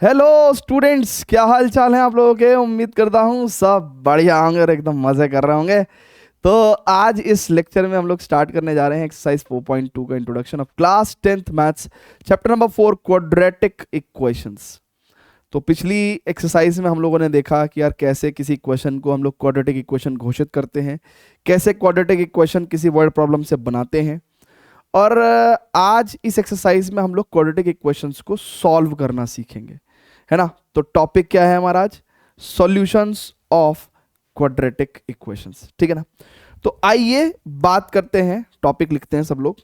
Hello students, क्या हाल चाल है आप लोगों के। उम्मीद करता हूँ सब बढ़िया होंगे और एकदम मजे कर रहे होंगे। तो आज इस लेक्चर में हम लोग स्टार्ट करने जा रहे हैं एक्सरसाइज 4.2 का introduction of class 10th maths, chapter number 4, quadratic equations. तो पिछली एक्सरसाइज में हम लोगों ने देखा कि यार कैसे किसी इक्वेशन को हम लोग क्वाड्रेटिक इक्वेशन घोषित करते हैं, कैसे क्वाड्रेटिक इक्वेशन किसी वर्ड प्रॉब्लम से बनाते हैं। और आज इस एक्सरसाइज में हम लोग क्वाड्रेटिक इक्वेशंस को सॉल्व करना सीखेंगे, है ना। तो टॉपिक क्या है हमारा आज? सॉल्यूशंस ऑफ क्वाड्रेटिक इक्वेशंस, ठीक है ना। तो आइए बात करते हैं, टॉपिक लिखते हैं सब लोग।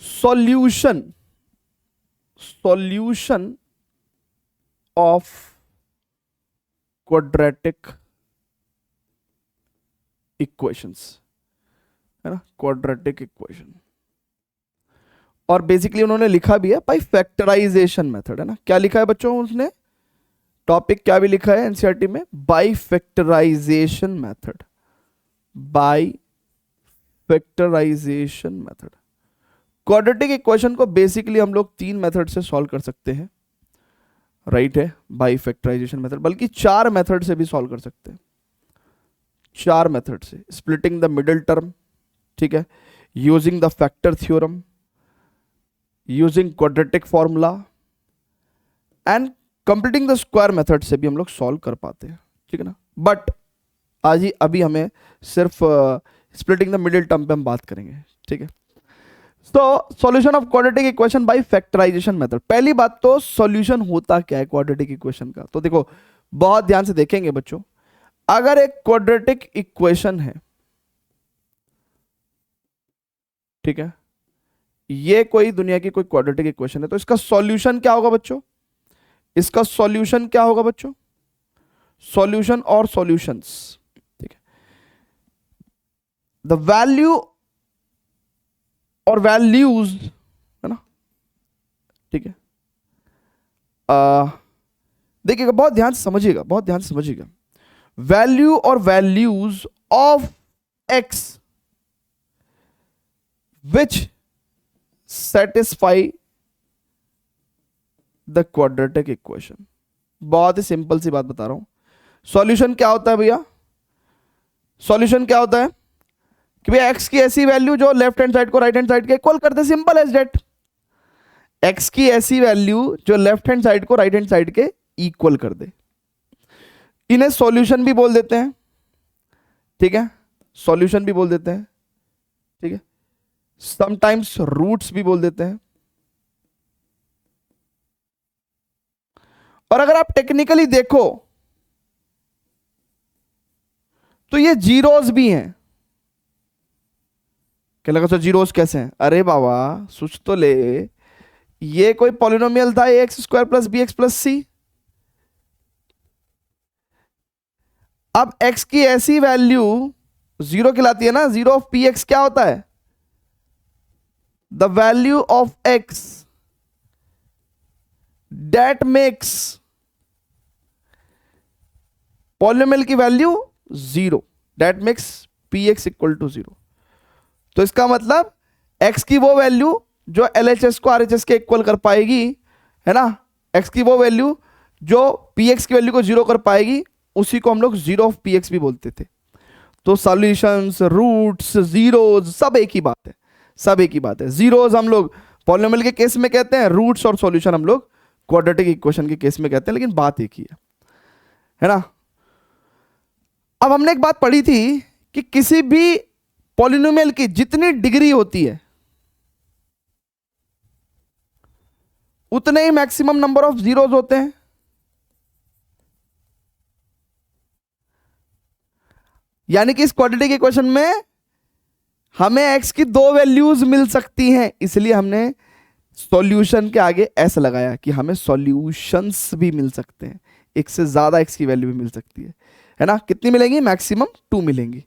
Solution solution of quadratic equations, है ना, क्वाड्रेटिक इक्वेशन। और बेसिकली उन्होंने लिखा भी है बाय फैक्टराइजेशन मेथड, है ना। क्या लिखा है बच्चों उसने? टॉपिक क्या भी लिखा है एनसीईआरटी में? By factorization method, by factorization method. Quadratic equation को बेसिकली हम लोग तीन मेथड से सॉल्व कर सकते हैं, राइट है, बाय फैक्टराइजेशन मेथड। बल्कि चार मेथड से भी सॉल्व कर सकते हैं, चार मेथड से। स्प्लिटिंग द मिडिल टर्म, ठीक है, using the factor theorem, using quadratic formula and completing the square method से भी हम लोग सॉल्व कर पाते हैं, ठीक है ना। बट आज ही अभी हमें सिर्फ स्प्लिटिंग द मिडिल टर्म पे हम बात करेंगे, ठीक है। तो solution of quadratic equation by factorization method. पहली बात तो सॉल्यूशन होता क्या है क्वाड्रेटिक इक्वेशन का, तो देखो बहुत ध्यान से देखेंगे बच्चों। अगर एक क्वाड्रेटिक इक्वेशन है, ठीक है, ये कोई दुनिया की कोई क्वाड्रेटिक इक्वेशन है, तो इसका सॉल्यूशन क्या होगा बच्चों? इसका सॉल्यूशन क्या होगा बच्चों? सॉल्यूशन और सॉल्यूशंस, ठीक है। द वैल्यू और वैल्यूज, है ना, ठीक है। देखिएगा, बहुत ध्यान से समझिएगा, बहुत ध्यान से समझिएगा। वैल्यू और values of x which satisfy the quadratic equation. बहुत ही सिंपल सी बात बता रहा हूं। सॉल्यूशन क्या होता है भैया? सॉल्यूशन क्या होता है कि भैया एक्स की ऐसी वैल्यू जो लेफ्ट हैंड साइड को राइट हैंड साइड के इक्वल कर दे, सिंपल एज दैट। एक्स की ऐसी वैल्यू जो लेफ्ट हैंड साइड को राइट हैंड साइड के इक्वल कर दे, इन्हें सॉल्यूशन भी बोल देते हैं, ठीक है, सॉल्यूशन भी बोल देते हैं, ठीक है। समटाइम्स रूट्स भी बोल देते हैं। और अगर आप टेक्निकली देखो तो ये जीरोस भी हैं। क्या लगा, तो जीरोस कैसे हैं? अरे बाबा सोच तो ले, ये कोई पॉलिनोमियल था x square plus b x plus c. अब x की ऐसी वैल्यू जीरो कहलाती है ना। जीरो ऑफ पी एक्स क्या होता है? The value of x that makes polynomial की value zero, that makes p x equal to zero. तो इसका मतलब x की वो वैल्यू जो LHS को RHS के इक्वल कर पाएगी, है ना, x की वो वैल्यू जो px की वैल्यू को जीरो कर पाएगी, उसी को हम लोग जीरो ऑफ px भी बोलते थे। तो सॉल्यूशंस, रूट्स, जीरोज सब एक ही बात है, सब एक ही बात है। जीरोज हम लोग पॉलिनोमियल के केस में कहते हैं, रूट्स और सॉल्यूशन हम लोग क्वाड्रेटिक इक्वेशन के केस में कहते हैं, लेकिन बात एक ही है ना। अब हमने एक बात पढ़ी थी कि किसी भी पॉलिनोमियल की जितनी डिग्री होती है उतने ही मैक्सिमम नंबर ऑफ जीरोज होते हैं। यानी कि इस क्वाड्रेटिक इक्वेशन में हमें x की दो वैल्यूज मिल सकती हैं, इसलिए हमने सॉल्यूशन के आगे ऐसा लगाया कि हमें सॉल्यूशंस भी मिल सकते हैं, एक से ज्यादा x की वैल्यू भी मिल सकती है ना। कितनी मिलेंगी? मैक्सिमम 2 मिलेंगी,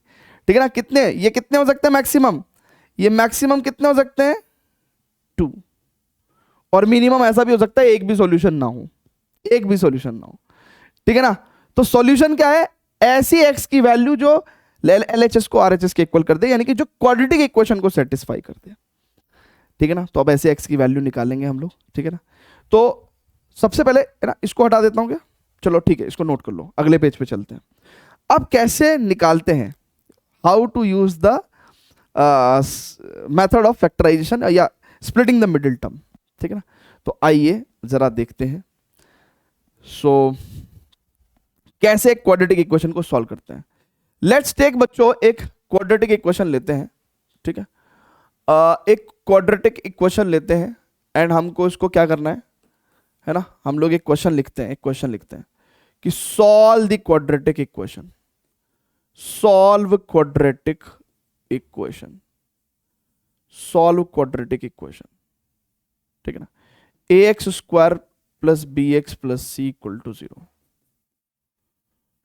ठीक है ना। कितने, ये कितने हो सकते हैं मैक्सिमम? ये मैक्सिमम कितने हो सकते हैं? 2। और मिनिमम ऐसा भी हो सकता है एक भी सॉल्यूशन ना हो, एक भी सॉल्यूशन ना हो, ठीक है ना। तो सॉल्यूशन क्या है? ऐसी एक्स की वैल्यू जो LHS को RHS के इक्वल कर दे, यानी कि जो क्वाड्रेटिक इक्वेशन को सेटिस्फाई कर दे। ठीक है ना। तो अब ऐसे एक्स की वैल्यू निकालेंगे हम लोग, ठीक है ना। तो सबसे पहले है ना इसको हटा देता हूँ क्या, चलो ठीक है, इसको नोट कर लो, अगले पेज पे चलते हैं। अब कैसे निकालते हैं, how to use the method of factorization या स्प्लिटिंग द मिडिल टर्म, ठीक है ना। तो आइए जरा देखते हैं। सो कैसे एक क्वाड्रेटिक इक्वेशन को सॉल्व करते हैं। लेट्स टेक बच्चों एक क्वाड्रेटिक इक्वेशन लेते हैं, ठीक है। एक क्वाड्रेटिक इक्वेशन लेते हैं एंड हमको इसको क्या करना है ना, हम लोग एक क्वेश्चन लिखते हैं, एक क्वेश्चन लिखते हैं कि solve the quadratic equation, solve quadratic equation, solve quadratic equation, ठीक है ना। ax square plus b x plus c equal to 0,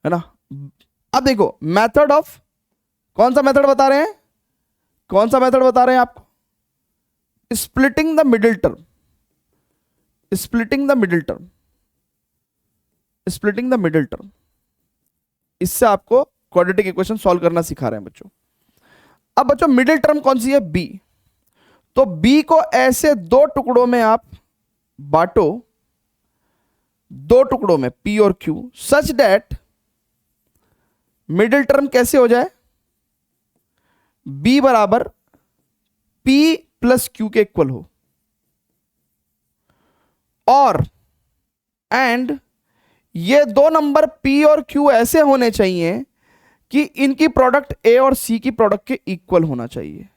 है ना। अब देखो मेथड ऑफ, कौन सा मेथड बता रहे हैं, कौन सा मेथड बता रहे हैं आपको, splitting the middle term, splitting the middle term, splitting the middle term. इससे आपको क्वाड्रेटिक इक्वेशन सॉल्व करना सिखा रहे हैं बच्चों। अब बच्चों मिडिल टर्म कौन सी है, बी। तो बी को ऐसे दो टुकड़ों में आप बांटो, दो टुकड़ों में पी और Q, such that middle term कैसे हो जाए, बी बराबर पी प्लस क्यू के इक्वल हो, और एंड ये दो नंबर पी और क्यू ऐसे होने चाहिए कि इनकी प्रोडक्ट ए और सी की प्रोडक्ट के इक्वल होना चाहिए,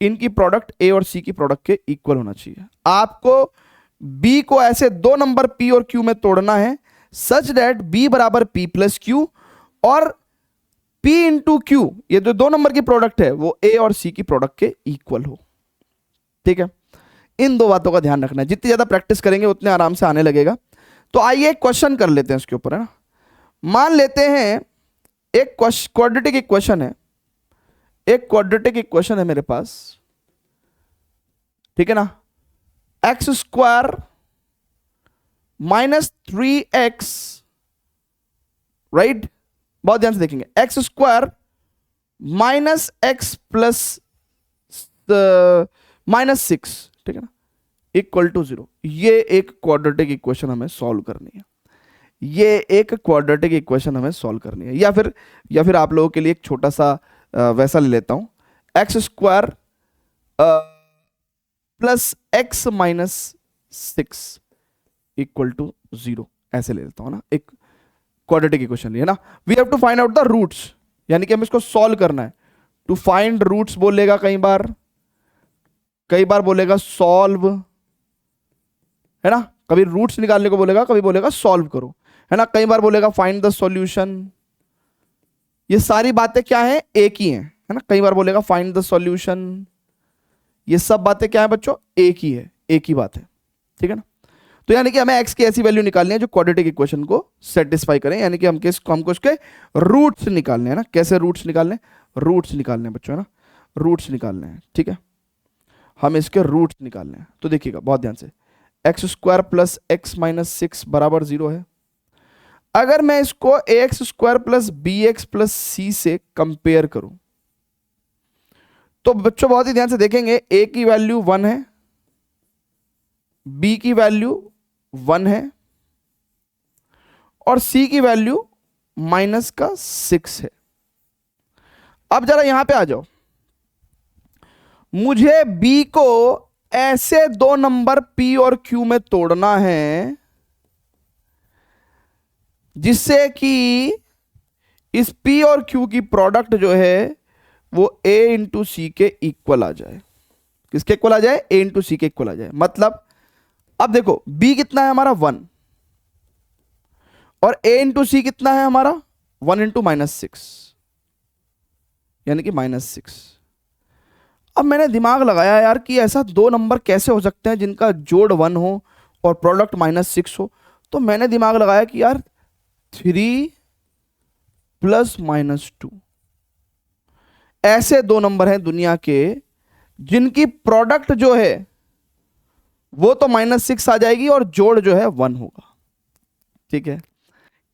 इनकी प्रोडक्ट ए और सी की प्रोडक्ट के इक्वल होना चाहिए। आपको बी को ऐसे दो नंबर पी और क्यू में तोड़ना है सच दैट बी बराबर पी प्लस क्यू और P इंटू क्यू, ये जो दो नंबर की प्रोडक्ट है वो A और C की प्रोडक्ट के इक्वल हो, ठीक है। इन दो बातों का ध्यान रखना है, जितनी ज्यादा प्रैक्टिस करेंगे उतने आराम से आने लगेगा। तो आइए एक क्वेश्चन कर लेते हैं इसके ऊपर, है ना। मान लेते हैं एक क्वाड्रेटिक इक्वेशन है, एक क्वाड्रेटिक इक्वेशन है मेरे पास, ठीक है ना। X square minus 3x, right, बहुत ध्यान से देखेंगे, x square minus x plus minus 6, ठीक है ना, इक्वल टू 0। ये एक क्वाड्रेटिक इक्वेशन हमें सॉल्व करनी है, ये एक क्वाड्रेटिक इक्वेशन हमें सॉल्व करनी है। या फिर आप लोगों के लिए एक छोटा सा वैसा ले लेता हूं, x square plus x minus 6 equal to 0, ऐसे ले लेता हूं ना, एक क्वाड्रेटिक इक्वेशन है ना। We have to find out the roots, यानी कि हमें इसको सॉल्व करना है। टू फाइंड रूट्स बोलेगा कई बार बोलेगा सॉल्व, है ना, कभी रूट्स निकालने को बोलेगा, कभी बोलेगा सॉल्व करो, है ना, कई बार बोलेगा फाइंड द सॉल्यूशन। ये सारी बातें क्या है, एक ही है ना। कई बार बोलेगा फाइंड द सॉल्यूशन, ये सब बातें क्या है बच्चों, एक ही है, एक ही बात है, ठीक है ना। तो यानी कि हमें x की ऐसी वैल्यू निकालनी है जो क्वाड्रेटिक इक्वेशन को सेटिस्फाई करें, यानी कि हमको उसके रूट्स निकालने हैं ना। कैसे रूट्स निकालने, रूट्स निकालने हैं बच्चों, है ना, रूट्स निकालने हैं, ठीक है। हम इसके रूट्स निकालने हैं, तो देखिएगा बहुत ध्यान से, x square plus x minus 6 बराबर 0 है। अगर मैं इसको x square plus b x plus c से कंपेयर करूं तो बच्चों बहुत ही ध्यान से देखेंगे, ए की वैल्यू 1 है, बी की वैल्यू 1 है और सी की वैल्यू माइनस का 6 है। अब जरा यहां पे आ जाओ, मुझे बी को ऐसे दो नंबर पी और क्यू में तोड़ना है जिससे कि इस पी और क्यू की प्रोडक्ट जो है वो ए इंटू सी के इक्वल आ जाए। किसके इक्वल आ जाए, ए इंटू सी के इक्वल आ जाए। मतलब अब देखो b कितना है हमारा 1 और a इंटू सी कितना है हमारा 1 इंटू माइनस 6, यानी कि -6। अब मैंने दिमाग लगाया यार कि ऐसा दो नंबर कैसे हो सकते हैं जिनका जोड़ 1 हो और प्रोडक्ट -6 हो। तो मैंने दिमाग लगाया कि यार 3 प्लस -2, ऐसे दो नंबर हैं दुनिया के जिनकी प्रोडक्ट जो है वो तो -6 आ जाएगी और जोड़ जो है 1 होगा। ठीक है,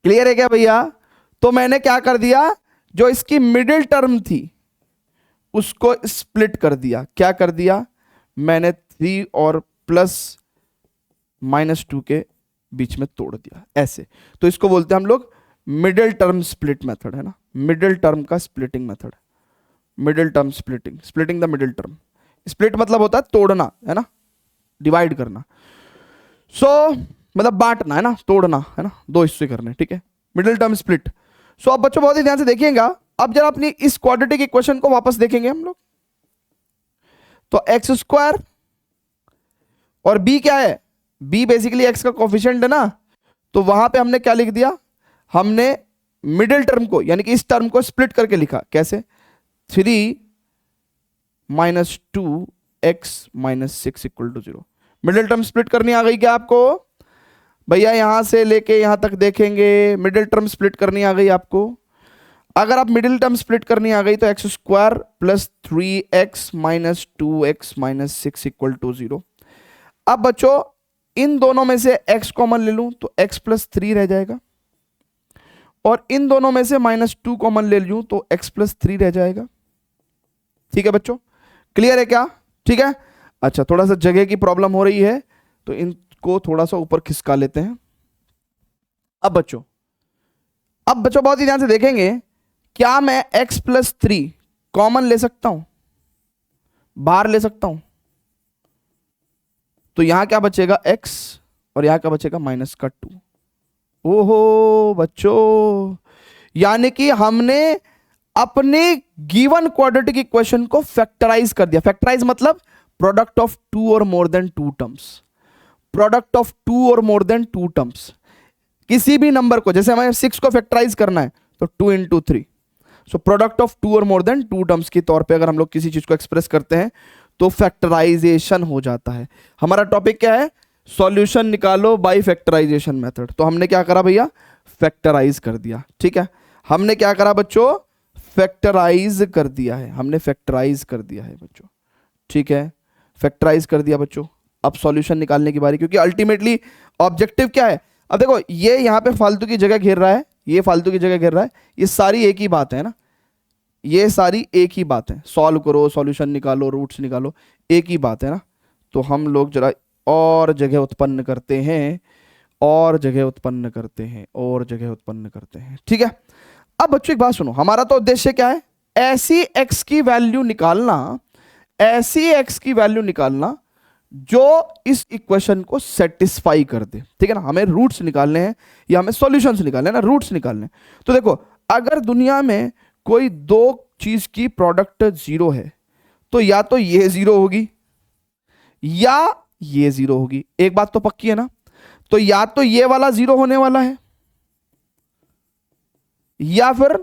क्लियर है क्या भैया? तो मैंने क्या कर दिया, जो इसकी मिडिल टर्म थी उसको स्प्लिट कर दिया। क्या कर दिया? मैंने 3 और प्लस -2 के बीच में तोड़ दिया ऐसे। तो इसको बोलते हैं हम लोग मिडिल टर्म स्प्लिट मेथड, है ना, मिडिल टर्म का splitting method, middle term splitting, splitting the middle term. Split मतलब होता है तोड़ना, है ना, डिवाइड करना। सो मतलब बांटना, है ना, तोड़ना, है ना, दो हिस्से करने, ठीक है, मिडिल टर्म स्प्लिट। सो अब बच्चों बहुत ही ध्यान से देखिएगा। अब जरा अपनी इस क्वाड्रेटिक इक्वेशन को वापस देखेंगे हम लोग। तो एक्स स्क्वायर और बी क्या है, बी बेसिकली एक्स का कोफिशिएंट है ना, तो वहां पे हमने क्या लिख दिया, हमने मिडिल टर्म को यानी कि इस टर्म को स्प्लिट करके लिखा, कैसे, 3 - 2x - 6 = 0। मिडिल टर्म स्प्लिट करनी आ गई क्या आपको भैया? यहां से लेके यहां तक देखेंगे, मिडिल टर्म स्प्लिट करनी आ गई आपको। अगर आप मिडिल टर्म स्प्लिट करनी आ गई तो x square plus 3x - 2x - 6 = 0। अब बच्चों इन दोनों में से x कॉमन ले लूं तो x + 3 रह जाएगा, और इन दोनों में से -2 कॉमन ले लूं तो x + 3 रह जाएगा। ठीक है बच्चों, क्लियर है क्या? ठीक है, अच्छा थोड़ा सा जगह की प्रॉब्लम हो रही है तो इनको थोड़ा सा ऊपर खिसका लेते हैं। अब बच्चों बहुत ही ध्यान से देखेंगे, क्या मैं x + 3 कॉमन ले सकता हूं, बाहर ले सकता हूं? तो यहां क्या बचेगा x और यहां क्या बचेगा -2। ओहो बच्चों, यानी कि हमने अपने गिवन क्वाड्रेटिक इक्वेशन को फैक्टराइज कर दिया। फैक्टराइज मतलब प्रोडक्ट ऑफ 2 और more than 2 terms, product of 2 और मोर देन 2 टर्म्स। किसी भी नंबर को, जैसे हमें 6 को फैक्टराइज करना है तो 2 × 3, सो प्रोडक्ट ऑफ 2 और मोर देन 2 टर्म्स के तौर पे अगर हम लोग किसी चीज को एक्सप्रेस करते हैं तो फैक्टराइजेशन हो जाता है। हमारा टॉपिक क्या है? सॉल्यूशन निकालो बाय फैक्टराइजेशन मेथड। तो हमने क्या करा भैया? फैक्टराइज कर दिया। ठीक है, हमने क्या करा बच्चों? फैक्टराइज कर दिया है, हमने फैक्टराइज कर दिया है बच्चों। ठीक है, फैक्टराइज कर दिया बच्चों। अब सॉल्यूशन निकालने की बारी, क्योंकि अल्टीमेटली ऑब्जेक्टिव क्या है? अब देखो ये यहां पे फालतू की जगह घेर रहा है, ये फालतू की जगह घेर रहा है, ये सारी एक ही बात है ना, ये सारी एक ही बात है। सॉल्व करो, सॉल्यूशन निकालो, रूट्स निकालो, एक ही बात है ना। तो हम लोग जरा और जगह उत्पन्न करते हैं, और जगह उत्पन्न करते हैं, और जगह उत्पन्न करते हैं। ठीक है, अब बच्चों एक बात सुनो, हमारा तो उद्देश्य क्या है? ऐसी x की वैल्यू निकालना, ऐसी x की वैल्यू निकालना जो इस इक्वेशन को सेटिस्फाई कर दे। ठीक है ना, हमें रूट्स निकालने हैं या हमें सॉल्यूशंस निकालने हैं ना, रूट्स निकालने हैं। तो देखो अगर दुनिया में कोई दो चीज की प्रोडक्ट 0 है तो या तो ये 0 होगी या ये 0 होगी। एक बात तो पक्की है ना, तो या तो ये वाला 0 होने वाला है या फिर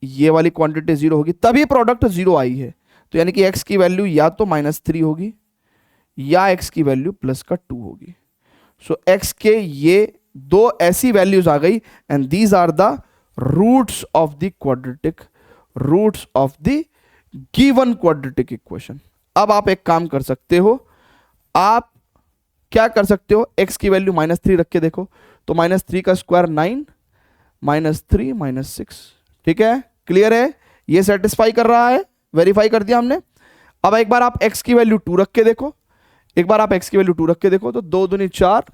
ये वाली क्वांटिटी 0 होगी, तभी प्रोडक्ट 0 आई है। तो यानी कि x की वैल्यू या तो -3 होगी या x की वैल्यू +2 होगी। सो x के ये दो ऐसी वैल्यूज आ गई, and these are the roots of the quadratic, roots of the given quadratic equation. अब आप एक काम कर सकते हो, आप क्या कर सकते हो? x की वैल्यू -3 रख के देखो, तो -3 का स्क्वायर 9, -3 - 6। ठीक है, क्लियर है? ये सेटिस्फाई कर रहा है, वेरीफाई कर दिया हमने। अब एक बार आप x की वैल्यू 2 रख के देखो, एक बार आप x की वैल्यू 2 रख के देखो, तो 2 दूनी 4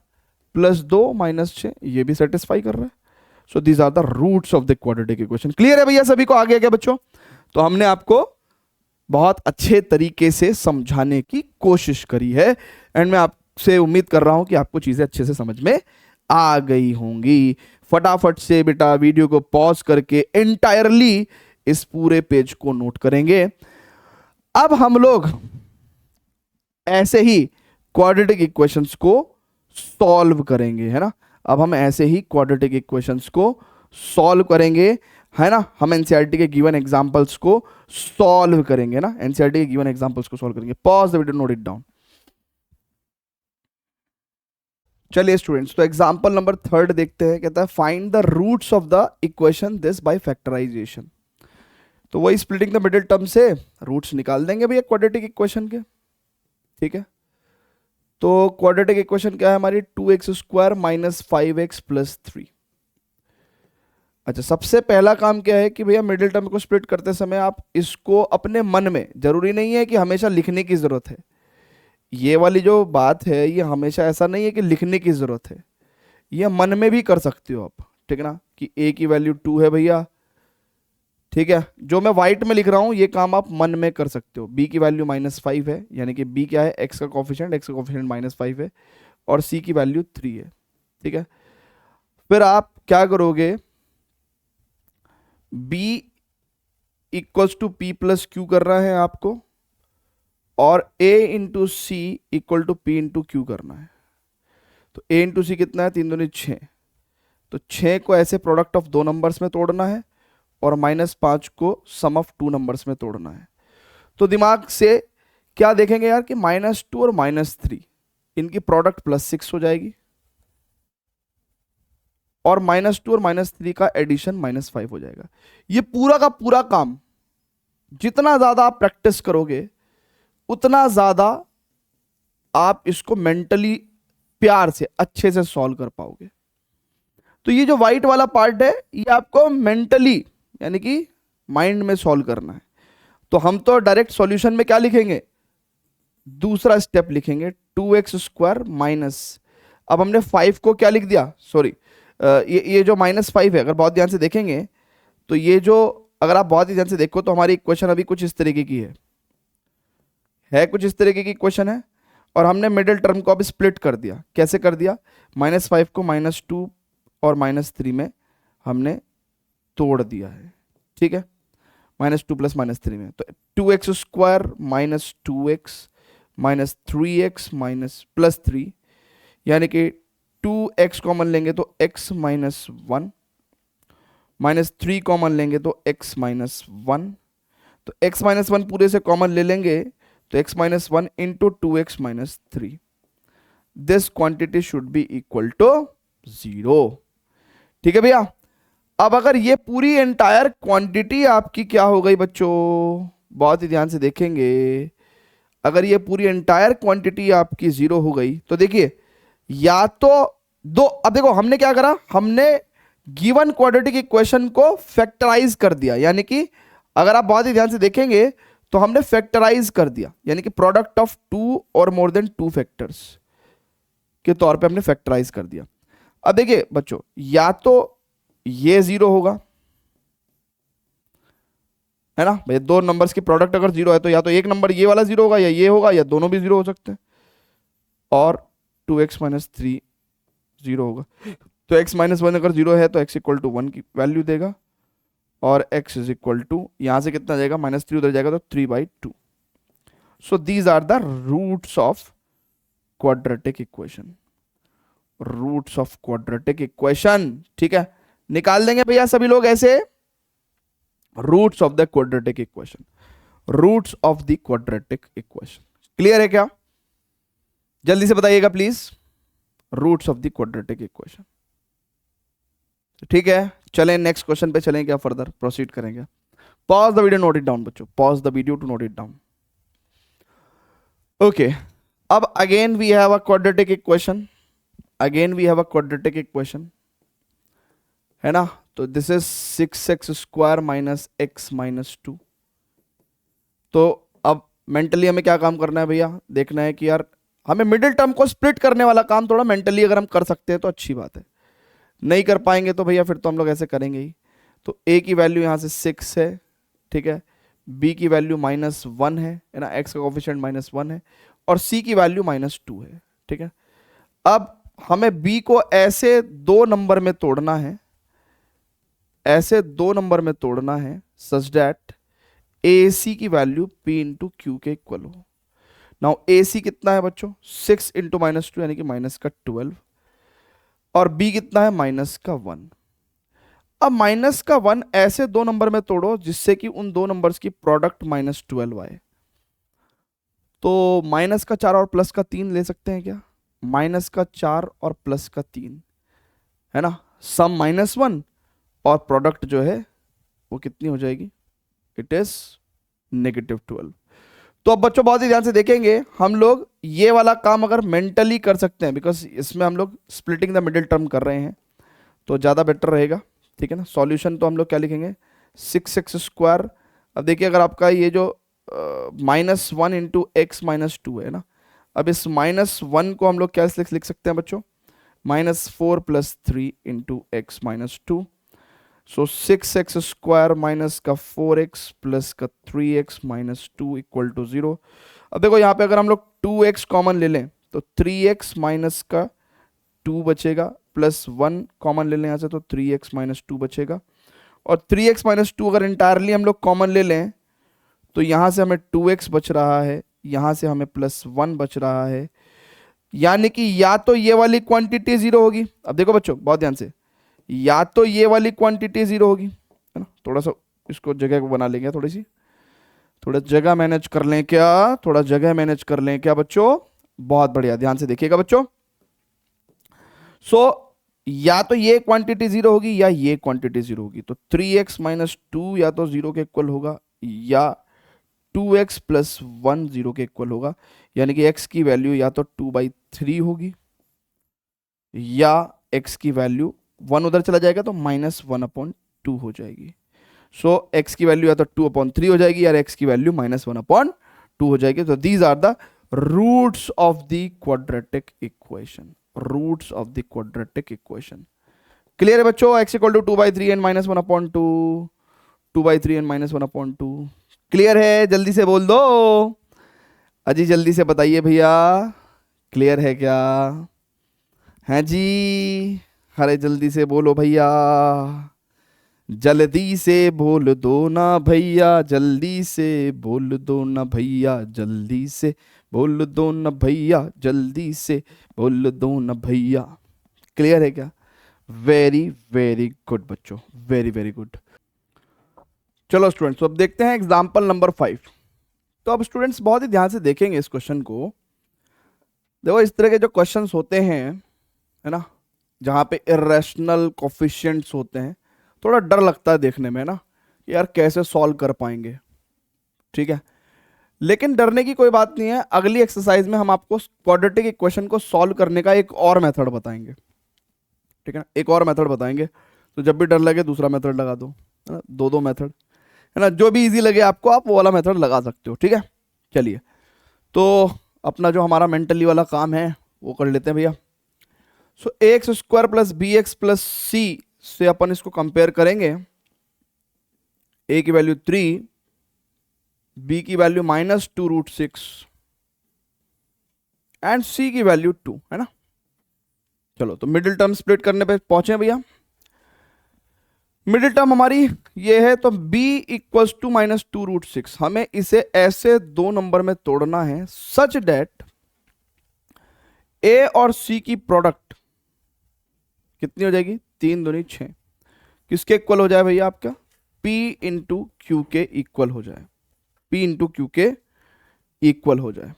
+2 -6, ये भी सेटिस्फाई कर रहा है। So these are the roots of the quadratic equation. Clear है भैया सभी को? आ गया क्या बच्चों? तो हमने आपको बहुत अच्छे तरीके से समझाने की कोशिश करी है, एंड मैं आपसे उम्मीद कर रहा हूं कि आपको चीजें अच्छे से समझ में आ गई होंगी। फटाफट से बेटा वीडियो को पॉज करके एंटायरली इस पूरे पेज को नोट करेंगे। अब हम लोग ऐसे ही क्वाड्रेटिक इक्वेशंस को सॉल्व करेंगे, है ना। अब हम ऐसे ही क्वाड्रेटिक इक्वेशंस को सॉल्व करेंगे, है ना। हम एनसीईआरटी के गिवन एग्जांपल्स को सॉल्व करेंगे ना, एनसीईआरटी के गिवन एग्जांपल्स को सॉल्व करेंगे। Pause the video, note it down. चलिए स्टूडेंट्स, तो एग्जांपल नंबर 3 देखते हैं। कहता है find the roots of the equation this by factorization. तो वही स्प्लिटिंग द मिडिल टर्म से रूट्स निकाल देंगे भैया क्वाड्रेटिक इक्वेशन के। ठीक है, तो क्वाड्रेटिक इक्वेशन क्या है हमारी? 2x² - 5x + 3। अच्छा, सबसे पहला काम क्या है कि भैया मिडिल टर्म को स्प्लिट करते समय आप इसको अपने मन में, जरूरी नहीं है कि हमेशा लिखने की जरूरत है, ये वाली जो बात है ये हमेशा ऐसा नहीं है कि लिखने की जरूरत है, ये मन में भी कर सकते हो आप, ठीक है ना, कि a की वैल्यू 2 है भैया, ठीक है, जो मैं व्हाइट में लिख रहा हूं ये काम आप मन में कर सकते हो। b की वैल्यू -5 है, यानी कि b क्या है, x का कोफिशिएंट, -5 है, और c की वैल्यू 3 है, ठीक है। फिर आप क्या करोगे, b equals to p plus q करना है आपको, और a into c equal to p into q करना है। तो a इंटू सी कितना है, 3 दूनी 6, तो 6 को ऐसे प्रोडक्ट ऑफ दो नंबर्स में तोड़ना है, और -5 को सम ऑफ टू नंबर्स में तोड़ना है। तो दिमाग से क्या देखेंगे यार कि -2 और -3 इनकी प्रोडक्ट +6 हो जाएगी, और -2 और -3 का एडिशन -5 हो जाएगा। ये पूरा का पूरा काम जितना ज्यादा आप प्रैक्टिस करोगे उतना ज्यादा आप इसको मेंटली प्यार से अच्छे से सॉल्व कर पाओगे। तो ये जो व्हाइट वाला पार्ट है ये आपको मेंटली यानी कि माइंड में सॉल्व करना है। तो हम तो डायरेक्ट सॉल्यूशन में क्या लिखेंगे, दूसरा स्टेप लिखेंगे, 2x² माइनस, अब हमने 5 को क्या लिख दिया, सॉरी, ये जो -5 है, अगर बहुत ध्यान से देखेंगे तो ये जो, अगर आप बहुत ही ध्यान से देखो तो हमारी इक्वेशन अभी कुछ इस तरीके की है कुछ इस तरीके की इक्वेशन है, और हमने मिडिल टर्म को अब स्प्लिट कर दिया। कैसे कर दिया, -5 को -2 और -3 में हमने तोड़ दिया है, ठीक है, -2 + -3 में, तो 2x² minus 2x minus 3x minus +3, यानी कि 2x कॉमन लेंगे तो x -1, -3 कॉमन लेंगे तो x -1, तो x -1 पूरे से कॉमन ले लेंगे तो x -1 into 2x -3, this quantity should be equal to 0, ठीक है भैया। अब अगर ये पूरी एंटायर क्वांटिटी आपकी क्या हो गई बच्चों, बहुत ही ध्यान से देखेंगे, अगर ये पूरी एंटायर क्वांटिटी आपकी 0 हो गई तो देखिए, या तो दो, अब देखो हमने क्या करा, हमने गिवन क्वाड्रेटिक इक्वेशन को फैक्टराइज कर दिया, यानी कि अगर आप बहुत ही ध्यान से देखेंगे तो हमने फैक्टराइज कर दिया, यानी कि प्रोडक्ट ऑफ 2 और मोर देन 2 फैक्टर्स के तौर पे हमने फैक्टराइज कर दिया। अब देखिए बच्चों, या तो ये 0 होगा, है ना भाई, दो नंबर्स की प्रोडक्ट अगर 0 है तो या तो एक नंबर ये वाला 0 होगा, या ये होगा, या दोनों भी 0 हो सकते हैं, और 2x -3 0 होगा। तो x -1 अगर 0 है तो x = 1 की वैल्यू देगा, और x = यहां से कितना जाएगा, -3 उधर जाएगा तो 3/2। So these are the roots of quadratic equation, roots of quadratic equation, ठीक है, निकाल देंगे भैया सभी लोग ऐसे, roots of the quadratic equation, roots of the quadratic equation. Clear है क्या, जल्दी से बताइएगा please, roots of the quadratic equation, ठीक है। चलें नेक्स्ट क्वेश्चन पे चलें, क्या फर्दर प्रोसीड करेंगे। Pause the video, note it down बच्चों, pause the video to note it down. Okay, अब again we have a quadratic equation, again we have a quadratic equation, है ना। तो this is 6x² minus x -2। तो अब mentally हमें क्या काम करना है भैया, देखना है कि यार हमें मिडिल टर्म को स्प्लिट करने वाला काम थोड़ा मेंटली अगर हम कर सकते हैं तो अच्छी बात है, नहीं कर पाएंगे तो भैया फिर तो हम लोग ऐसे करेंगे ही। तो a की वैल्यू यहाँ से 6 है, ठीक है, b की वैल्यू -1 है ना, x का कोफिशिएंट -1 है, और c की वैल्यू -2 है, ठीक है। अब हमें b को ऐसे दो नंबर में तोड़ना है, ऐसे दो नंबर में तोड़ना है सच दैट AC की वैल्यू P इंटू क्यू के इक्वल हो। नाउ AC कितना है बच्चों, 6 इंटू -2 यानी कि -12, और B कितना है, -1। अब -1 ऐसे दो नंबर में तोड़ो जिससे कि उन दो नंबर्स की प्रोडक्ट -12 आए। तो -4 और +3 ले सकते हैं क्या, -4 और +3, है ना, सम -1 और प्रोडक्ट जो है वो कितनी हो जाएगी, इट इज -12। तो अब बच्चों बहुत ही ध्यान से देखेंगे, हम लोग ये वाला काम अगर मेंटली कर सकते हैं, बिकॉज इसमें हम लोग स्प्लिटिंग द मिडिल टर्म कर रहे हैं तो ज़्यादा बेटर रहेगा, ठीक है ना। सॉल्यूशन तो हम लोग क्या लिखेंगे, 6x²। अब देखिए अगर आपका ये जो -1 इंटू x -2 है ना, अब इस -1 को हम लोग क्या लिख सकते हैं बच्चों, -4 + 3 × x - 2, सो 6x स्क्वायर माइनस का 4x प्लस का 3x - 2 = 0। अब देखो यहाँ पे अगर हम लोग 2x कॉमन ले लें तो 3x माइनस का 2 बचेगा, प्लस 1 कॉमन ले लें यहाँ से तो 3x - 2 बचेगा, और 3x - 2 अगर इंटायरली हम लोग कॉमन ले लें तो यहाँ से हमें 2x बच रहा है, यहाँ से हमें +1 बच रहा है, यानी कि या तो ये वाली क्वांटिटी 0 होगी। अब देखो बच्चों बहुत ध्यान से, या तो ये वाली क्वांटिटी 0 होगी, है ना, थोड़ा सा इसको जगह को बना लेंगे, थोड़ा जगह मैनेज कर लें क्या, थोड़ा जगह मैनेज कर लें क्या बच्चों, बहुत बढ़िया, ध्यान से देखिएगा बच्चों। या तो ये क्वांटिटी 0 होगी या ये क्वांटिटी 0 होगी, तो 3x - 2 या तो 0 के इक्वल होगा या 2x + 1 0 के इक्वल होगा, यानी कि x की वैल्यू या तो 2/3 होगी या x की वैल्यू 1 उधर चला जाएगा तो -1/2 हो जाएगी। सो x की वैल्यू या तो 2/3 हो जाएगी या x की वैल्यू -1/2 हो जाएगी। तो these are the roots of the quadratic equation, roots of the quadratic equation. Clear है बच्चों, x = 2/3 and -1/2, 2/3 and -1/2 क्लियर है? जल्दी से बोल दो अजी, जल्दी से बताइए भैया, क्लियर है क्या? हैं जी, अरे जल्दी से बोलो भैया, जल्दी से बोल दो ना भैया, जल्दी से बोल दो ना भैया, जल्दी से बोल दो ना भैया, जल्दी से बोल दो ना भैया। क्लियर है क्या? वेरी वेरी गुड बच्चों, वेरी वेरी गुड। चलो स्टूडेंट्स, अब देखते हैं एग्जाम्पल नंबर 5। तो अब स्टूडेंट्स बहुत ही ध्यान से देखेंगे इस क्वेश्चन को। देखो इस तरह के जो क्वेश्चंस होते हैं, है ना, जहाँ पे इरेशनल कोफिशिएंट्स होते हैं, थोड़ा डर लगता है देखने में, ना यार कैसे सॉल्व कर पाएंगे, ठीक है, लेकिन डरने की कोई बात नहीं है। अगली एक्सरसाइज में हम आपको क्वाड्रेटिक इक्वेशन को सॉल्व करने का एक और मेथड बताएंगे, ठीक है ना, एक और मेथड बताएंगे। तो जब भी डर लगे दूसरा मेथड लगा दो, है ना, दो मेथड, है ना, जो भी इजी लगे आपको आप वो वाला मेथड लगा सकते हो, ठीक है। चलिए तो अपना जो हमारा मेंटली वाला काम है वो कर लेते हैं भैया। सो ax² + bx + c से अपन इसको कंपेयर करेंगे। a की वैल्यू 3, b की वैल्यू -2√6 एंड c की वैल्यू 2, है ना। चलो तो मिडिल टर्म स्प्लिट करने पे पहुंचे भैया। मिडिल टर्म हमारी ये है, तो b = -2√6, हमें इसे ऐसे दो नंबर में तोड़ना है सच डेट a और c की प्रोडक्ट कितनी हो जाएगी, 3 दूनी 6, किसके इक्वल हो जाए भैया, आपका p × q के इक्वल हो जाए, p × q के इक्वल हो जाए।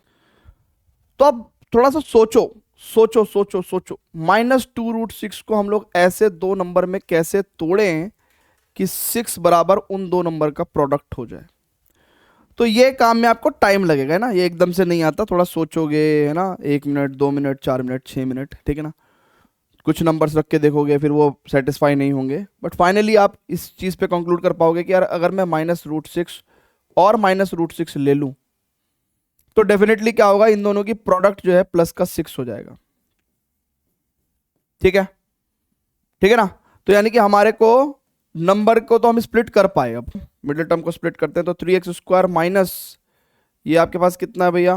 तो अब थोड़ा सा सोचो सोचो सोचो सोचो, -2√6 को हम लोग ऐसे दो नंबर में कैसे तोड़ें कि 6 बराबर उन दो नंबर का प्रोडक्ट हो जाए। तो ये काम में आपको टाइम लगेगा ना, ये एकदम से नहीं आता, थोड़ा सोचोगे, है ना, 1 मिनट 2 मिनट 4 मिनट 6 मिनट, ठीक है ना, कुछ नंबर्स रख के देखोगे, फिर वो सेटिस्फाई नहीं होंगे, बट फाइनली आप इस चीज़ पे कंक्लूड कर पाओगे कि यार अगर मैं -√6 और -√6 ले लूं तो डेफिनेटली क्या होगा, इन दोनों की प्रोडक्ट जो है प्लस का 6 हो जाएगा, ठीक है, ठीक है ना। तो यानी कि हमारे को नंबर को तो हम स्प्लिट कर पाए। अब मिडिल टर्म को स्प्लिट करते हैं तो 3x² माइनस ये आपके पास कितना है भैया,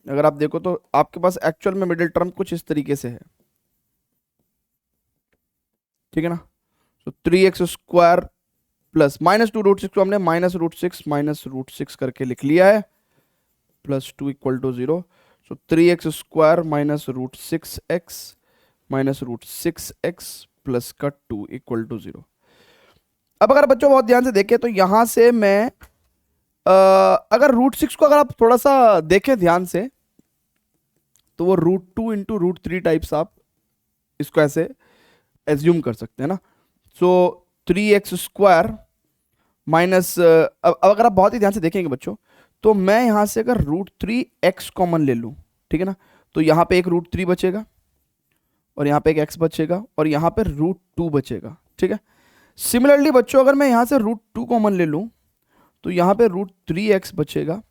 अगर आप देखो तो आपके पास एक्चुअल में मिडिल टर्म कुछ इस तरीके से है, ठीक है ना। तो 3x² प्लस -2√6 को हमने -√6 करके लिख लिया है, +2 = 0। सो 3x² -√6x -√6x प्लस का 2 = 0। अब अगर बच्चों बहुत ध्यान से देखें तो यहां से मैं अगर √6 को अगर आप थोड़ा सा देखें ध्यान से तो वो √2 × √3 टाइप्स आप इसको ऐसे एज्यूम कर सकते हैं ना। सो 3x² माइनस, अब अगर आप बहुत ही ध्यान से देखेंगे बच्चों तो मैं यहां से अगर √3x कॉमन ले लूं, ठीक है ना, तो यहां पे एक √3 बचेगा और यहां पे एक x बचेगा और यहां पे √2 बचेगा, ठीक है। सिमिलरली बच्चों अगर मैं यहां से √2 कॉमन ले लूं तो यहां पे √3x बचेगा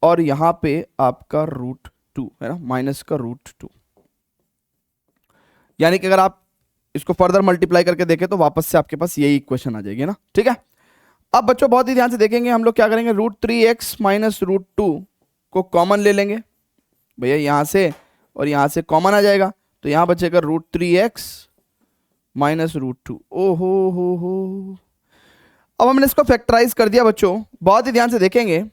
और यहां पे आपका √2 टू, है ना, माइनस का रूट टू। यानी कि अगर आप इसको फर्दर मल्टीप्लाई करके देखें तो वापस से आपके पास यही इक्वेशन आ जाएगी ना, ठीक है। अब बच्चों बहुत ही ध्यान से देखेंगे, हम लोग क्या करेंगे, root three x minus root two को कॉमन ले लेंगे भैया, यहां से और यहां से कॉमन आ जाएगा, तो यहां बचेगा root three x minus root two. ओहो हो। अब हमने इसको फैक्टराइज कर दिया बच्चों, बहुत ही ध्यान से देखेंगे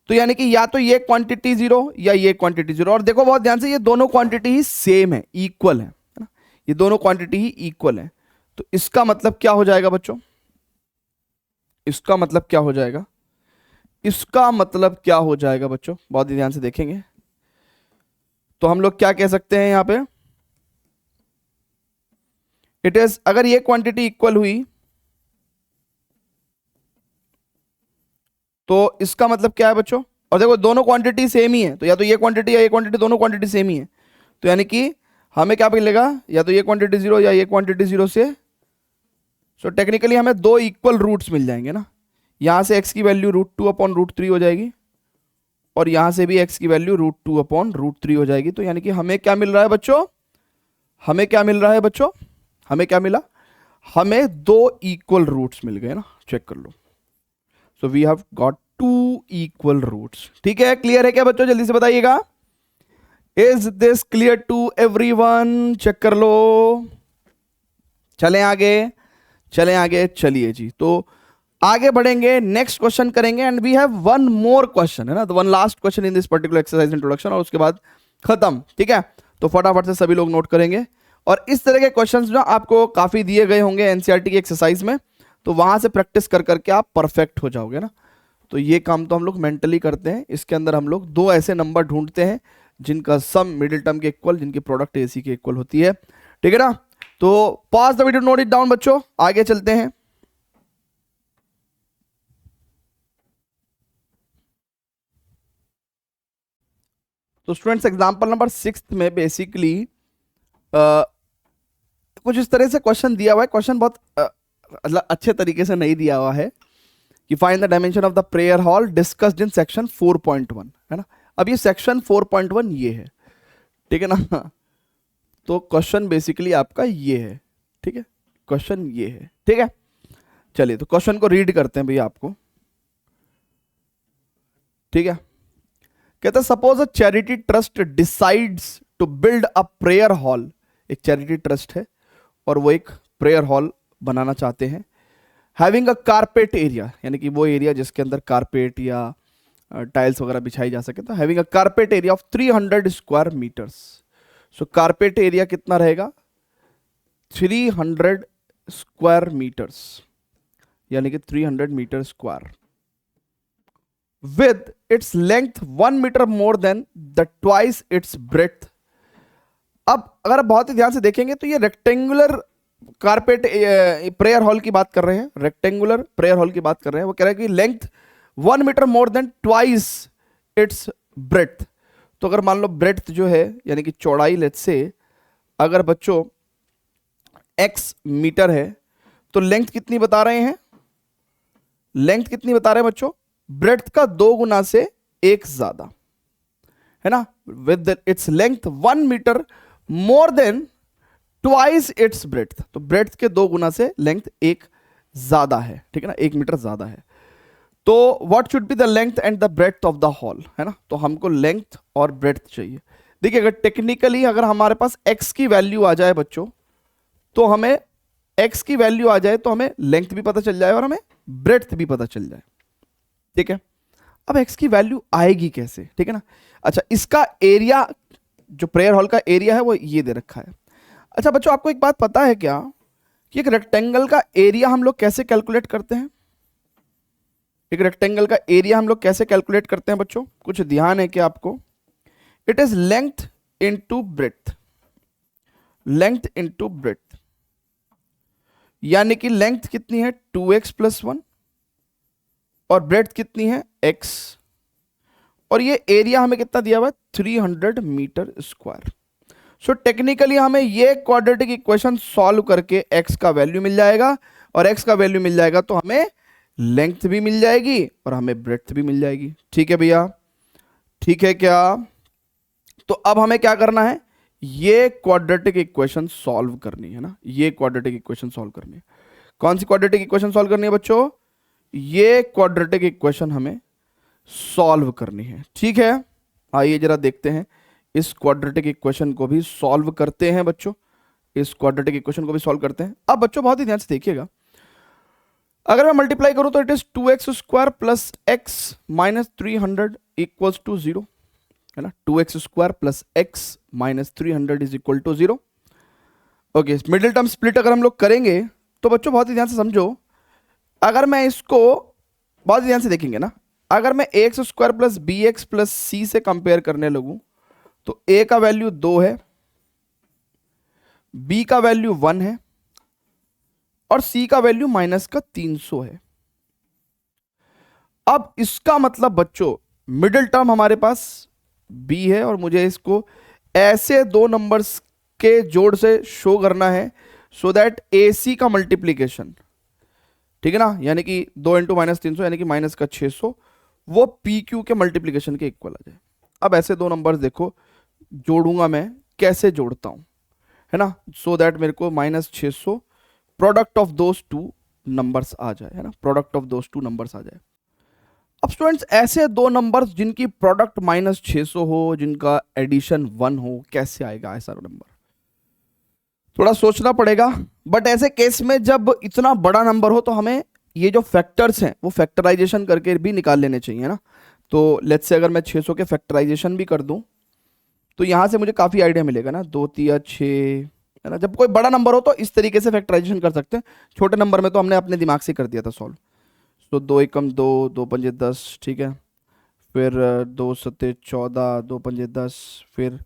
तो यानी कि या तो ये क्वांटिटी जीरो या ये क्वांटिटी जीरो, और देखो बहुत ध्यान से, ये दोनों क्वांटिटी ही सेम है, इक्वल है ना, ये दोनों क्वांटिटी ही इक्वल है। तो इसका मतलब क्या हो जाएगा बच्चों, इसका मतलब क्या हो जाएगा, इसका मतलब क्या हो जाएगा बच्चों, बहुत ही ध्यान से देखेंगे तो हम लोग क्या कह सकते हैं यहां पे, इट इज, अगर ये क्वांटिटी इक्वल हुई तो इसका मतलब क्या है बच्चों, और देखो दोनों क्वांटिटी सेम ही है, तो या तो ये क्वांटिटी या ये क्वांटिटी, दोनों क्वांटिटी सेम ही है, तो यानी कि हमें क्या मिलेगा, या तो ये क्वांटिटी जीरो या ये क्वांटिटी जीरो से, सो टेक्निकली हमें दो इक्वल रूट्स मिल जाएंगे ना, यहां से x की value root two upon root three हो जाएगी और यहां से भी x की value root two upon root three हो जाएगी। तो यानी कि हमें क्या मिल रहा है बच्चों, हमें क्या मिल रहा है बच्चों, हमें क्या मिला, हमें दो इक्वल रूट्स मिल गए ना, चेक कर लो। So we have got two equal roots, ठीक है, क्लियर है क्या बच्चों, जल्दी से बताइएगा, is this clear to everyone, check कर लो, चलें आगे, चलें आगे, चलिए जी, तो आगे बढ़ेंगे, नेक्स्ट क्वेश्चन करेंगे, and we have one more question, है ना, तो one last question in this particular exercise introduction, और उसके बाद खत्म, ठीक है। तो फटाफट से सभी लोग नोट करेंगे, और इस तरह के क्वेश्चंस ना आपको काफी दिए गए होंगे एनसीईआरटी की एक्सरसाइज में, तो वहां से प्रैक्टिस कर करके आप परफेक्ट हो जाओगे ना। तो ये काम तो हम लोग मेंटली करते हैं, इसके अंदर हम लोग दो ऐसे नंबर ढूंढते हैं जिनका सम मिडिल टर्म के इक्वल, जिनकी प्रोडक्ट एसी के इक्वल होती है, ठीक है ना। तो pause the video, note it down बच्चों, आगे चलते हैं। तो स्टूडेंट्स एग्जांपल नंबर 6 में बेसिकली कुछ इस तरह से क्वेश्चन दिया हुआ है, क्वेश्चन बहुत अच्छे तरीके से नहीं दिया हुआ है कि find the dimension of the prayer hall discussed in section 4.1, है ना। अब ये सेक्शन 4.1 ये है, ठीक है ना, तो क्वेश्चन बेसिकली आपका ये है, ठीक है, क्वेश्चन ये है, ठीक है। चलिए तो क्वेश्चन को रीड करते हैं भैया आपको, ठीक है। कहते हैं suppose a charity trust decides to build a prayer hall, एक चैरिटी ट्रस्ट है और वो एक प्रेयर हॉल बनाना चाहते हैं, हैविंग अ कारपेट एरिया, यानी कि वो एरिया जिसके अंदर कारपेट या टाइल्स वगैरह बिछाई जा सके, तो having a carpet area of 300 square metres. So carpet area कितना रहेगा, 300 स्क्वायर मीटर्स, यानी कि 300 metre square, with its length 1 metre more than the twice its breadth। अब अगर आप बहुत ही ध्यान से देखेंगे तो ये रेक्टेंगुलर कारपेट प्रेयर हॉल की बात कर रहे हैं, रेक्टेंगुलर प्रेयर हॉल की बात कर रहे हैं, वो कह रहे हैं कि length 1 metre more than twice its breadth. तो अगर मान लो ब्रेड्थ जो है यानी कि चौड़ाई, लेट्स से अगर बच्चों x मीटर है तो लेंथ कितनी बता रहे हैं, लेंथ कितनी बता रहे हैं बच्चों, ब्रेड्थ का 2 गुना से 1 ज्यादा, है ना, with its length 1 metre more than twice its breadth. तो ब्रेड्थ के 2 गुना से लेंथ 1 ज्यादा है, ठीक है ना, 1 मीटर ज्यादा है। तो what should be the length and the breadth of the hall, है ना, तो हमको लेंथ और ब्रेड्थ चाहिए। देखिए अगर टेक्निकली अगर हमारे पास x की वैल्यू आ जाए बच्चों, तो हमें x की वैल्यू आ जाए तो हमें लेंथ भी पता चल जाए और हमें ब्रेड्थ भी पता चल जाए, ठीक है। अब x की वैल्यू आएगी कैसे, ठीक है ना। अच्छा, इसका एरिया, जो प्रेयर हॉल का एरिया है वो ये दे रखा है। अच्छा बच्चों, आपको एक बात पता है क्या कि एक रेक्टेंगल का एरिया हम लोग कैसे कैलकुलेट करते हैं, एक रेक्टेंगल का एरिया हम लोग कैसे कैलकुलेट करते हैं बच्चों, कुछ ध्यान है क्या आपको, it is length into breadth, length into breadth, यानी कि लेंथ कितनी है 2x + 1 और ब्रेड्थ कितनी है x, और ये एरिया हमें कितना दिया हुआ है 300 मीटर स्क्वायर। सो टेक्निकली हमें ये क्वाड्रेटिक इक्वेशन सॉल्व करके x का वैल्यू मिल जाएगा, और x का वैल्यू मिल जाएगा तो हमें लेंथ भी मिल जाएगी और हमें ब्रेड्थ भी मिल जाएगी। ठीक है भैया, ठीक है क्या, तो अब हमें क्या करना है, ये क्वाड्रेटिक इक्वेशन सॉल्व करनी है ना, ये क्वाड्रेटिक इक्वेशन सॉल्व करनी है। कौन सी क्वाड्रेटिक इक्वेशन सॉल्व करनी है बच्चों, ये क्वाड्रेटिक इक्वेशन हमें सॉल्व करनी है। ठीक है, आइए जरा देखते हैं, इस क्वाड्रेटिक इक्वेशन को भी सॉल्व करते हैं बच्चों, इस क्वाड्रेटिक इक्वेशन को भी सॉल्व करते हैं। अब बच्चों बहुत ही ध्यान से देखिएगा, अगर मैं मल्टीप्लाई करूं तो it is 2x² plus x minus 300 equals to 0, है ना। 2x² plus x minus 300 is equal to 0। Okay, middle term split अगर हम लोग करेंगे तो बच्चों बहुत ही ध्यान से समझो, अगर मैं इसको बहुत ही ध्यान से देखेंगे ना, अगर मैं ax² plus bx plus c से कंपेयर करने लगूं तो a का वैल्यू 2 है, b का वैल्यू 1 है और c का वैल्यू माइनस का 300 है। अब इसका मतलब बच्चों मिडिल टर्म हमारे पास b है और मुझे इसको ऐसे दो नंबर्स के जोड़ से शो करना है सो दैट ac का मल्टीप्लीकेशन, ठीक है ना, यानी कि 2 इंटू माइनस 300 यानी कि माइनस का 600, वो पी क्यू के मल्टीप्लीकेशन के इक्वल आ जाए। अब ऐसे दो नंबर्स देखो जोड़ूंगा मैं, कैसे जोड़ता हूं, है ना, सो दैट मेरे को -600 product of those two numbers आ जाए, है ना, product of those two numbers आ जाए। अब स्टूडेंट्स ऐसे दो नंबर्स जिनकी प्रोडक्ट -600 हो, जिनका एडिशन 1 हो, कैसे आएगा ऐसा नंबर, थोड़ा सोचना पड़ेगा। बट ऐसे केस में जब इतना बड़ा नंबर हो तो हमें ये जो फैक्टर्स हैं वो फैक्टराइजेशन करके भी निकाल लेने चाहिए ना। तो लेट्स से अगर मैं 600 के फैक्टराइजेशन भी कर दूं तो यहाँ से मुझे काफ़ी आइडिया मिलेगा ना, 2 3 6, है ना। जब कोई बड़ा नंबर हो तो इस तरीके से फैक्टराइजेशन कर सकते हैं, छोटे नंबर में तो हमने अपने दिमाग से कर दिया था सॉल्व। तो 2 एकम 2, 2 पंजे 10, ठीक है, फिर 2 सत्ते 14, 2 पंजे 10, फिर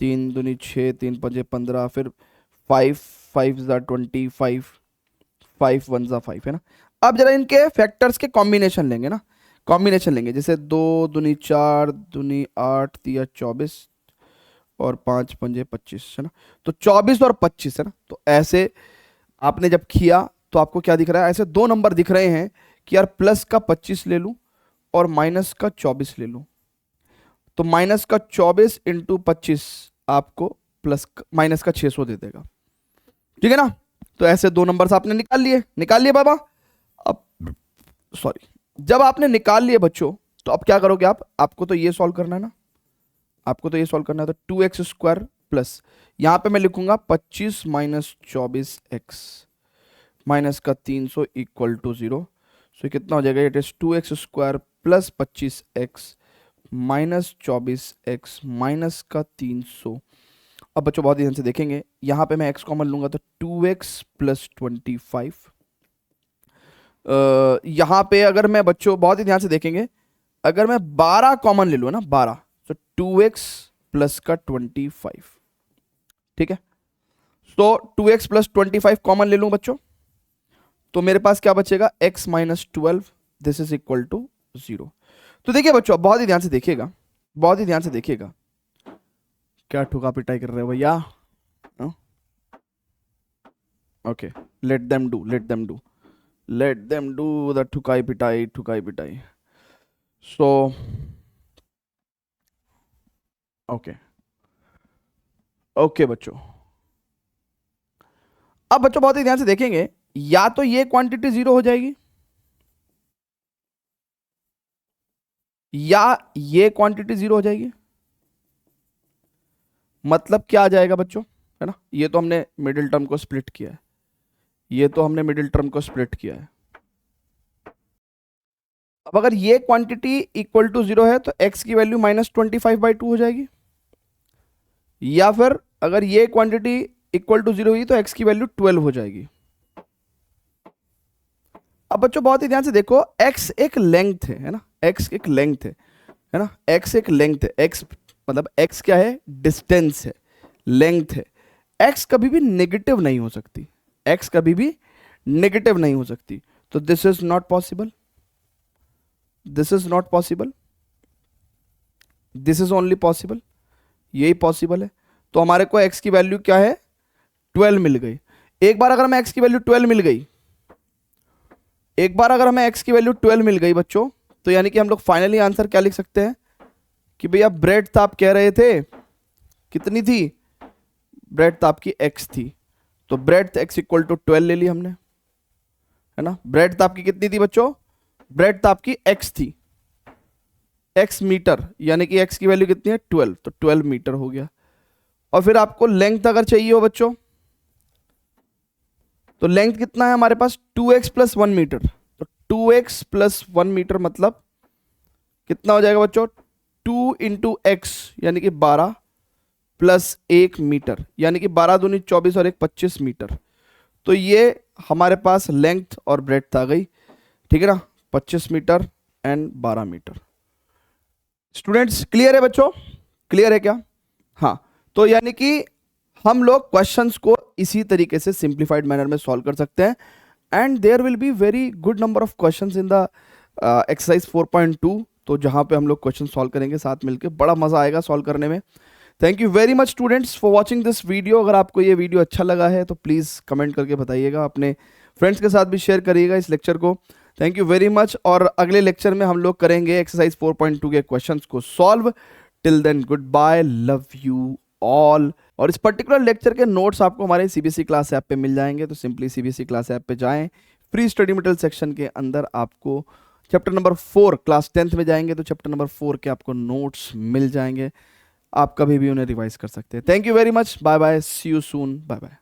3 दूनी 6, 3 पंजे 15, फिर 5 5 25, 5 1 5, है ना। अब जरा इनके फैक्टर्स के कॉम्बिनेशन लेंगे ना, कॉम्बिनेशन लेंगे, जैसे 2 दूनी 4, दूनी 8, 3 24 और 5 पंजे 25, है ना। तो 24 और 25, है ना। तो ऐसे आपने जब किया तो आपको क्या दिख रहा है, ऐसे दो नंबर दिख रहे हैं कि यार प्लस का 25 ले लूं और माइनस का 24 ले लूं, तो माइनस का 24 इंटू 25 आपको प्लस माइनस का 600 दे देगा, ठीक है ना। तो ऐसे दो नंबर्स आपने निकाल लिए बाबा। अब सॉरी, जब आपने निकाल लिए बच्चों तो अब क्या करोगे आप, आपको तो ये सॉल्व करना है ना, आपको तो ये सॉल्व करना है। तो 2x² प्लस यहां पे मैं लिखूंगा 25 माइनस 24x माइनस का 300 इक्वल टू 0। सो कितना हो जाएगा, it is 2x² plus 25x minus 24x minus का 300। अब बच्चों बहुत ध्यान से देखेंगे, यहां पे मैं x कॉमन लूंगा तो 2x प्लस 25। यहां पे अगर मैं बच्चों बहुत ही ध्यान से देखेंगे, अगर मैं 12 कॉमन ले लूँ ना, 12, तो 2x प्लस का 25, ठीक है। तो 2x प्लस 25 कॉमन ले लूं बच्चों तो मेरे पास क्या बचेगा, x minus 12, this is equal to 0। तो देखिए बच्चों बहुत ही ध्यान से देखिएगा, बहुत ही ध्यान से देखिएगा, क्या ठुका पिटाई कर रहे हो भैया, okay, let them do, let them do, let them do the ठुकाई पिटाई, ठुकाई पिटाई। सो ओके ओके बच्चों, अब बच्चों बहुत ही ध्यान से देखेंगे, या तो ये क्वांटिटी 0 हो जाएगी या ये क्वांटिटी 0 हो जाएगी। मतलब क्या आ जाएगा बच्चों, है ना, ये तो हमने मिडिल टर्म को स्प्लिट किया है, ये तो हमने मिडिल टर्म को स्प्लिट किया है। अब अगर ये क्वांटिटी इक्वल टू 0 है तो x की वैल्यू -25/2 हो जाएगी, या फिर अगर ये क्वांटिटी इक्वल टू 0 हुई तो x की वैल्यू 12 हो जाएगी। अब बच्चों बहुत ही ध्यान से देखो, x एक लेंथ है ना, x एक लेंथ है ना, x एक लेंथ है, x मतलब x क्या है, डिस्टेंस है, लेंथ है। x कभी भी नेगेटिव नहीं हो सकती, x कभी भी नेगेटिव नहीं हो सकती। तो this is not possible, this is not possible, this is only possible, यही पॉसिबल है। तो हमारे को x की वैल्यू क्या है, 12 मिल गई। एक बार अगर हमें x की वैल्यू 12 मिल गई, एक बार अगर हमें x की वैल्यू 12 मिल गई बच्चों, तो यानी कि हम लोग फाइनली आंसर क्या लिख सकते हैं कि भैया ब्रेड आप कह रहे थे कितनी थी, ब्रेड्थ आपकी x थी, तो ब्रेड्थ x इक्वल टू 12 ले ली हमने, है ना। ब्रेड्थ आपकी कितनी थी बच्चों, ब्रेड्थ आपकी x थी, x मीटर, यानी कि x की वैल्यू कितनी है 12, तो 12 मीटर हो गया। और फिर आपको लेंथ अगर चाहिए हो बच्चों, तो लेंथ कितना है हमारे पास 2x प्लस 1 मीटर, तो 2x प्लस 1 मीटर मतलब कितना हो जाएगा बच्चों, 2 इंटू एक्स यानी कि 12 प्लस 1 मीटर, यानी कि 12 दूनी 24 और 1 25 मीटर। तो ये हमारे पास लेंथ और ब्रेड्थ आ गई, ठीक है ना, 25 metre and 12 metre. Students clear है बच्चों, क्लियर है क्या? हाँ, तो यानी कि हम लोग क्वेश्चंस को इसी तरीके से सिंप्लीफाइड मैनर में सॉल्व कर सकते हैं, and there will be very good number of questions in the exercise 4.2, तो जहां पे हम लोग क्वेश्चन सॉल्व करेंगे साथ मिलकर, बड़ा मजा आएगा सॉल्व करने में। Thank you very much students for watching this video. अगर आपको ये वीडियो अच्छा लगा है तो प्लीज़ कमेंट करके बताइएगा, अपने फ्रेंड्स के साथ भी शेयर करिएगा इस लेक्चर को। थैंक यू वेरी मच, और अगले लेक्चर में हम लोग करेंगे एक्सरसाइज 4.2 के क्वेश्चंस को solve. Till then good bye, love you all. और इस पर्टिकुलर लेक्चर के नोट्स आपको हमारे सीबीएसई क्लास ऐप पे मिल जाएंगे, तो सिंपली सीबीएसई क्लास ऐप पे जाएं, फ्री स्टडी मटेरियल सेक्शन के अंदर आपको चैप्टर नंबर 4, क्लास 10th में जाएंगे तो चैप्टर नंबर 4 के आपको नोट्स मिल जाएंगे, आप कभी भी उन्हें रिवाइज कर सकते हैं। Thank you very much, bye bye, see you soon, bye bye.